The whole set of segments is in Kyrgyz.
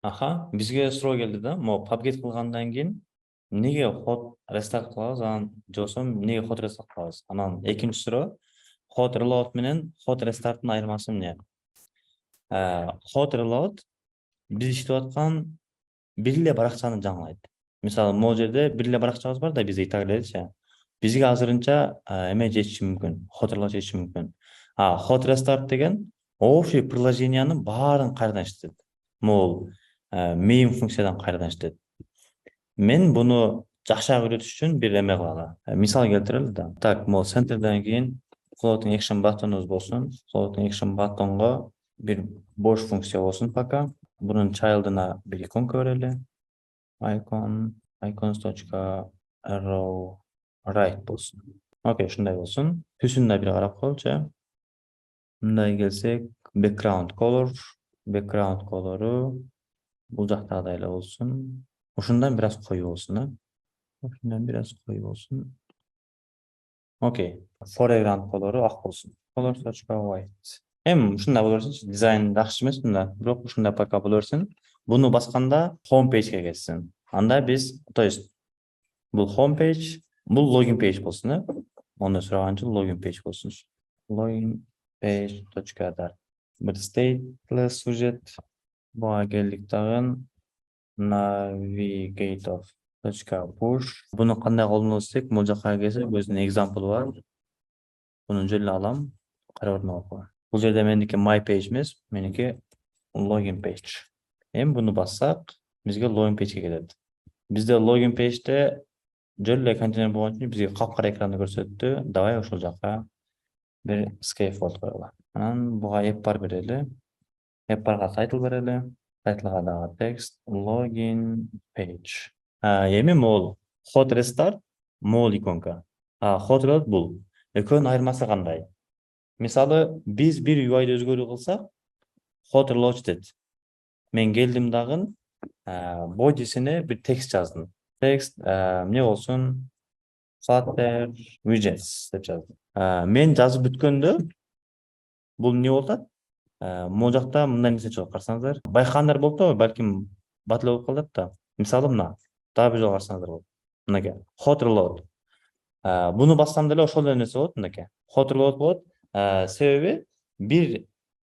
Аха, бизге суроо келди да, могу пабгет кылгандан кийин эмнеге hot restart кылабыз, анан же болбосо эмнеге hot restart кылабыз? Анан экинчи суроо, hot reload менен hot restarttын айырмасы эмне? Hot reload биз иштеп аткан бир эле баракчаны жаңылайт. Мисалы, могу жерде бир эле баракчабыз бар да, биз Италиядачы. Бизге азырынча эме жетиши мүмкүн, hot reload жетиши мүмкүн. Hot restart деген общий приложениянын баарын кайрадан иштетет. Могул main функциядан кайрадан иштетет. Мен буну жакшыраак үйрөтүш үчүн бир эме кылалы. Мисал келтирели да. Так, могу centerден кийин floating action buttonубуз болсун. Floating action buttonго бир бош функция болсун пока. Бунун child'ына бир иконка берели. Icons.arrow right болсун. Окей, ушундай болсун. Түсүнө бир карап коелучу. Мындай келсек, background color'у бул жактагыдай эле болсун. Ушундан бир аз коюу болсун, Окей. Foreground color'у ак болсун. Color.white. Ушундай боло берсинчи, дизайн жакшы эмес мында, бирок ушундай пока боло берсин. Буну басканда home page'ге кетсин. Анда биз, то есть бул home page, бул login page болсун, Ону сураганчы login page болсун. Login page.dart. Бир stateless сюжет. Буга келдик дагы navigator.push. Буну кандай колдонобуз десек, бул жака келсек, өзүнүн example бар. Буну жөлө алам. Карабын окуп. Бул жерде меники my page эмес, меники login page. Буну бассак, бизге login page'ге келет. Бизде login page'те жөлө эле контейнер болгон үчүн бизге капкара экранды көрсөттү. Давай ошол жака бир scaffold коелу. Анан буга app бар берели. App барга title берели. Тайтлга дагы текст login page. Могул hot restart, могул иконка. Hot reload бул. Экөөнүн айырмасы кандай? Мисалы, биз бир UI-ды өзгөрүү кылсак, hot reload жетет. Мен келдим дагы бодисине бир текст жаздым. Текст эмне болсун? Flutter widgets деп жаздым. Мен жазып бүткөндө бул эмне болуп атат? Могу жакта мындай нерсе чыгып карасаңыздар, байкагандар болуп атабы, балким бат эле болуп калат да. Мисалы мына, дагы бир жолу карасаңыздар болот. Мынакей, hot reload. Буну бассам деле ошол эле нерсе болот, мынакей. Hot reload болот. Себеби бир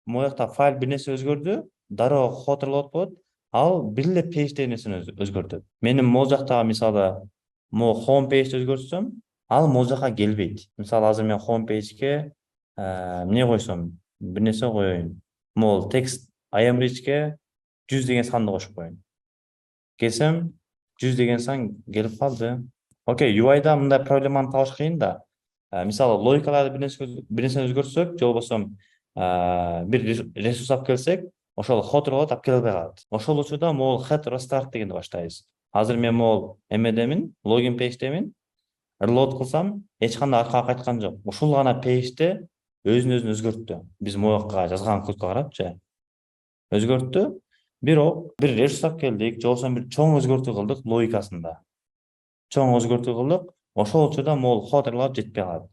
могу жакта файл бир нерсе өзгөрдү, дароо hot reload болот. Ал бир эле page деген нерсени өзгөртөт. Менин могу жактагы мисалы, могу home page өзгөртсөм, ал могу жака келбейт. Мисалы, азыр мен home page'ге эмне койсом, бир нерсе коеюн. Могул текст I am rich'ке 100 деген санды кошуп коеюн. Келсем 100 деген сан келип калды. Окей, UI-да мындай проблеманы табыш кыйын да. Мисалы, логикаларды бир нерсени өзгөртсөк, же болбосо бир ресурс алып келсек, ошол hot reload алып келе албай калат. Ошол учурда могул hot restart дегенди баштайбыз. Азыр мен могул эмедемин, login page'демин. Reload кылсам, эч кандай аркага кайткан жок. Ушул гана page'те өзүн өзгөрттү. Биз могу жака жазган кодго карапчы. Өзгөрттү. Бирок бир ресурс алып келдик, же болбосо бир чоң өзгөртүү кылдык логикасында. Чоң өзгөртүү кылдык. Ошол учурда могул hot reload жетпей калат.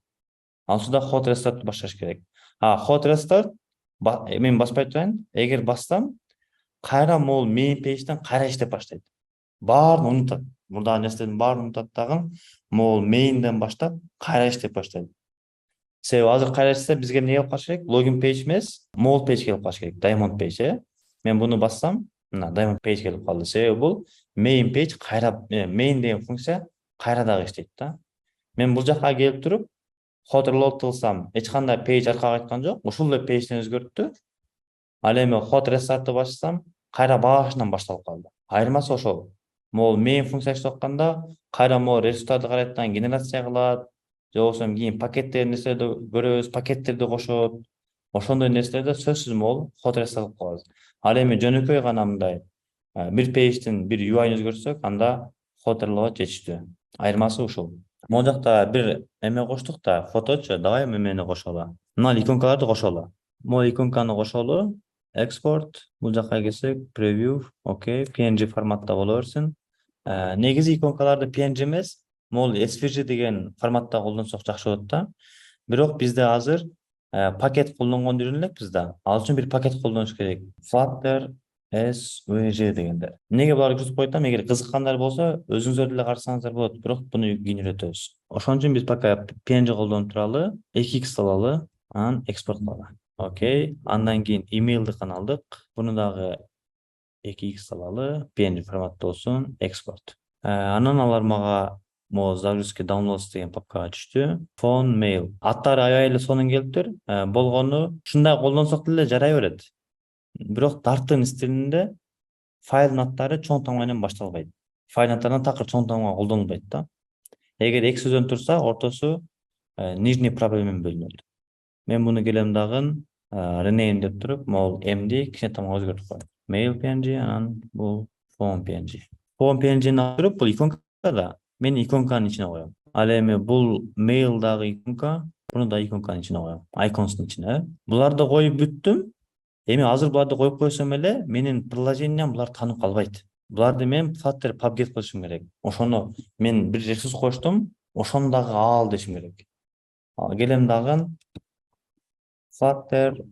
Ал учурда hot restart башташ керек. Hot restart мен баспай турайын. Эгер бассам, кайра могул main page'ден кайра иштеп баштайт. Баарын унутат. Мурдагы нерселердин баарын унутат дагы, могул main'ден баштап кайра иштеп баштайт. Себеби азыр кайра иштесе бизге эмне келип калыш керек? Login page эмес, mogul page келип калыш керек. Diamond page, Мен буну бассам, мына diamond page келип калды. Себеби бул main page кайра main деген функция кайра дагы иштейт да. Мен бул жака келип туруп, hot reload кылсам, эч кандай page аркага кайткан жок. Ушул эле page'ден өзгөрттү. Ал эми hot restart бассам, кайра башынан башталып калды. Айырмасы ошол. Могул main функция иштеп атканда, кайра могул ресурстарды карайттан генерация кылат, же болбосо кийин пакеттер нерселерди көрөбүз, пакеттерди кошот. Ошондой нерселерде сөзсүз могул hot restart кылып калабыз. Ал эми жөнөкөй гана мындай бир page'дин бир UI-н өзгөртсөк, анда hot reload жетиштүү. Айырмасы ушул. Могу жакта бир эме коштук да, фоточу, давай эмени кошолу. Мына иконкаларды кошолу. Могу иконканы кошолу. Export, бул жака келсек, preview, окей, PNG форматта боло берсин. Негизи иконкаларды PNG эмес, могул SVG деген форматта колдонсок жакшы болот да. Бирок бизде азыр пакет колдонгонду үйрөнө элекпиз да. Ал үчүн бир пакет колдонуш керек. Flutter SVG дегендер. Неге буларды жазып коет? Эгер кызыккандар болсо, өзүңүздөр деле карасаңыздар болот, бирок буну кийин үйрөтөбүз. Ошон үчүн биз пока PNG колдонуп туралы, 2x алалы, анан экспорт кылалы. Окей. Андан кийин имейлдикин алдык. Буну дагы 2x алалы, PNG форматта болсун, экспорт. Анан алар мага могу загрузки downloads деген папкага түштү. Phone mail. Аттары аябай эле сонун келиптир. Болгону ушундай колдонсок деле жарай берет. Бирок Dart стилинде файлдын аттары чоң таңба менен башталбайт. Файл аттарынан такыр чоң таңба колдонулбайт да. Эгер эки сөздөн турса, ортосу нижний пробел менен бөлүнөт. Мен буну келем дагы rename деп туруп, могул m'ди кичине тамга өзгөртүп коем. Mail PNG, анан бул phone PNG. Phone PNG'ни алып туруп, бул иконкада мен иконканын ичине коем. Ал эми бул mail дагы иконка, буну да иконканын ичине коем. Icons'ун ичине. Буларды коюп бүттүм. Эми азыр буларды коюп койсом эле менин приложениям буларды таанып калбайт. Буларды мен Flutter PubGet кылышым керек. Ошону мен бир ресурс коштум, ошону дагы ал дешим керек. Келем дагы Flutter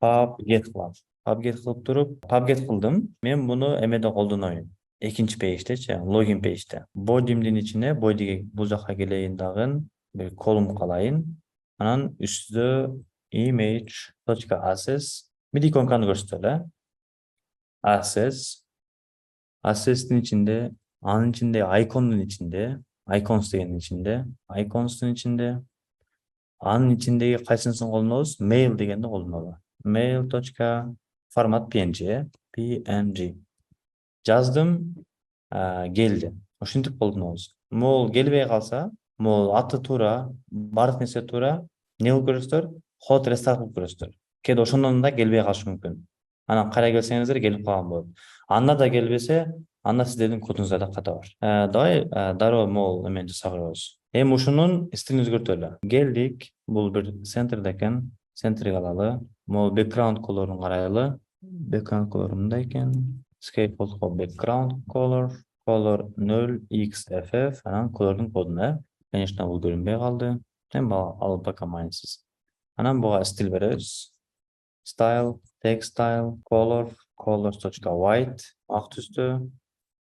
PubGet кылам. PubGet кылып туруп, PubGet кылдым. Мен буну эмеде колдоноюн. Экинчи пейдждечи, логин пейджде. Body'мдин ичине, body'ге бул жака келейин дагы, бир колум калайын. Анан үстүдө image.access мид иконканы көрсөтөлү, access, access'тин ичинде, анын ичинде icons'тун ичинде, icons дегендин ичинде, icons'тун ичинде, анын ичиндеги кайсынысын колдонобуз? Mail дегенди колдонолу. Mail.format PNG. Жаздым, келди. Ушинтип колдонобуз. Могул келбей калса, могул аты туура, баардык нерсе туура, эмне кылып көрөсүздөр? Hot restart кылып көрөсүздөр. Кээде ошондон да келбей калышы мүмкүн. Анан кайра келсеңиздер келип калган болот. Анда да келбесе, анда сиздердин кодуңузда да ката бар. Давай дароо могул эмени жасап көрөбүз. Эми ушунун стилин өзгөртөлү. Келдик, бул бир центрде экен, центрге алалы. Могул background color'ун карайлы. Background color мындай экен. Scale background color 0xff, анан color'дун кодуна. Конечно, бул көрүнбөй калды. Эми ал пока майнсыз. Анан буга стиль беребиз. Style, text style, color, colors.white, ак түстө.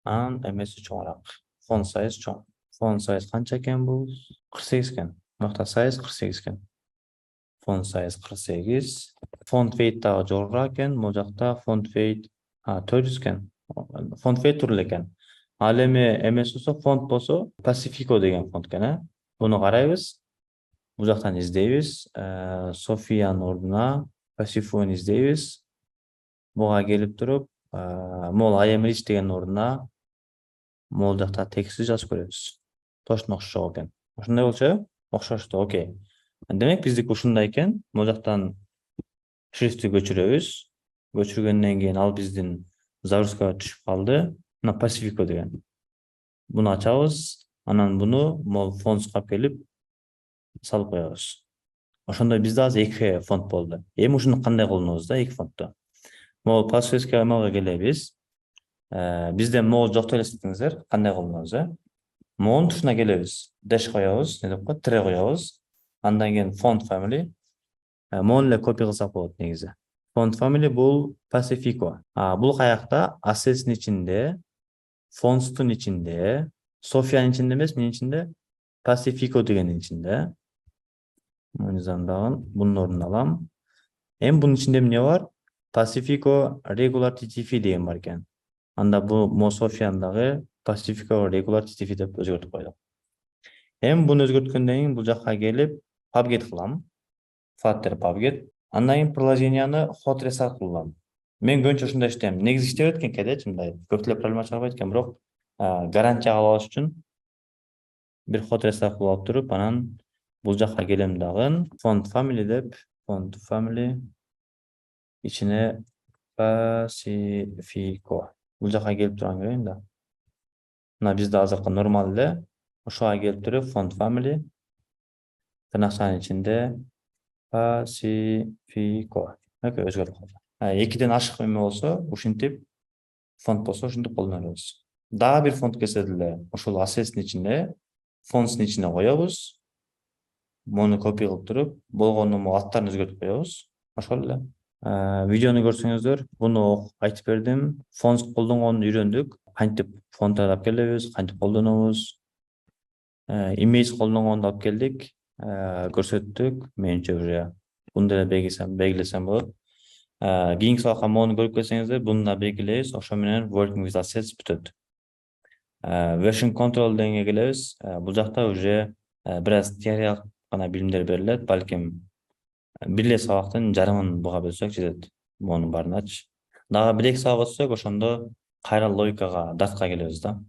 Анан эмеси чоңураак. Font size чоң. Font size канча экен бул? 48 экен. Нокта size 48 экен. Font size 48. Font weight дагы жогорураак экен. Бул жакта font weight 400 экен. Font weight туруп экен. Ал эми эмеси болсо, фонт болсо Pacifico деген фонт экен, Буну карайбыз. Бул жактан издейбиз. Софиянын ордуна Pacifico'ну издейбиз. Буга келип туруп, могул I am rich деген ордуна могул жакта текстти жазып көрөбүз. Точно окшошок экен. Ошондой болчу? Окшошту, окей. Демек биздики ушундай экен. Могул жактан шрифти көчүрөбүз. Көчүргөндөн кийин ал биздин загрузкага түшүп калды. Мына Pacifico деген. Буну ачабыз. Анан буну могул фонтска келип салып коебуз. Ошондой бизде азыр эки фонт болду. Эми ушуну кандай колдонобуз да, эки фонтту? Могул PostgreSQL эмелге келебиз. Бизде могул жок деп элестетиңиздер, кандай колдонобуз, Могунун тушуна келебиз. Dash коебуз, не деп коет, тире коебуз. Андан кийин font family. Могун эле копия кылсак болот негизи. Font family бул Pacifico. Бул каякта assets'тин ичинде, fonts'тун ичинде, Sofia'nын ичинде эмес, менин ичинде Pacifico дегендин ичинде. Мындан бунун ордуна алам. Эми бунун ичинде эмне бар? Pacifico regular TTF деген бар экен. Анда бул Sofia'нын дагы Pacifico regular TTF деп өзгөртүп койдук. Эми буну өзгөрткөндөн кийин бул жакка келип PubGet кылам. Flutter PubGet. Андан кийин приложенияны hot restart кылам. Мен көбүнчө ушундай иштейм. Негизи иштеп экен кээде мындай көп эле проблема чыгарбайт экен, бирок гарантия алыш үчүн бир hot restart кылып алып туруп, анан бул жакка келем дагы font family деп, font family ичине Pacifico. Бул жакка келип турган көрөйүн да. Мына бизде азыркы нормал эле. Ошого келип туруп font family тырнакчанын ичинде Pacifico. Өзгөрүп калды. Экиден ашык эме болсо, ушинтип фонт болсо ушинтип колдонобуз. Дагы бир фонт келсе деле, ошол assets'тин ичинде, fonts'тун ичине коебуз. Мону копия кылып туруп, болгону аттарын өзгөртүп коебуз. Ошол эле. Видеону көрсөңүздөр, буну айтып бердим. Фон колдонгонду үйрөндүк. Кантип фон таап келебиз, кантип колдонобуз. Имейдж колдонгонду алып келдик. Көрсөттүк. Менимче уже буну деле белгилесем болот. Кийинки сабакка мону көрүп келсеңиздер, буну да белгилейбиз. Ошо менен working with assets бүтөт. Version control дегенге келебиз. Бул жакта уже бир аз теориялык гана билимдер берилет. Балким бир эле сабактын жарымын буга бөлсөк жетет. Монун баарыначы. Дагы бир эки сабак өтсөк, ошондо кайра логикага, датка келебиз да.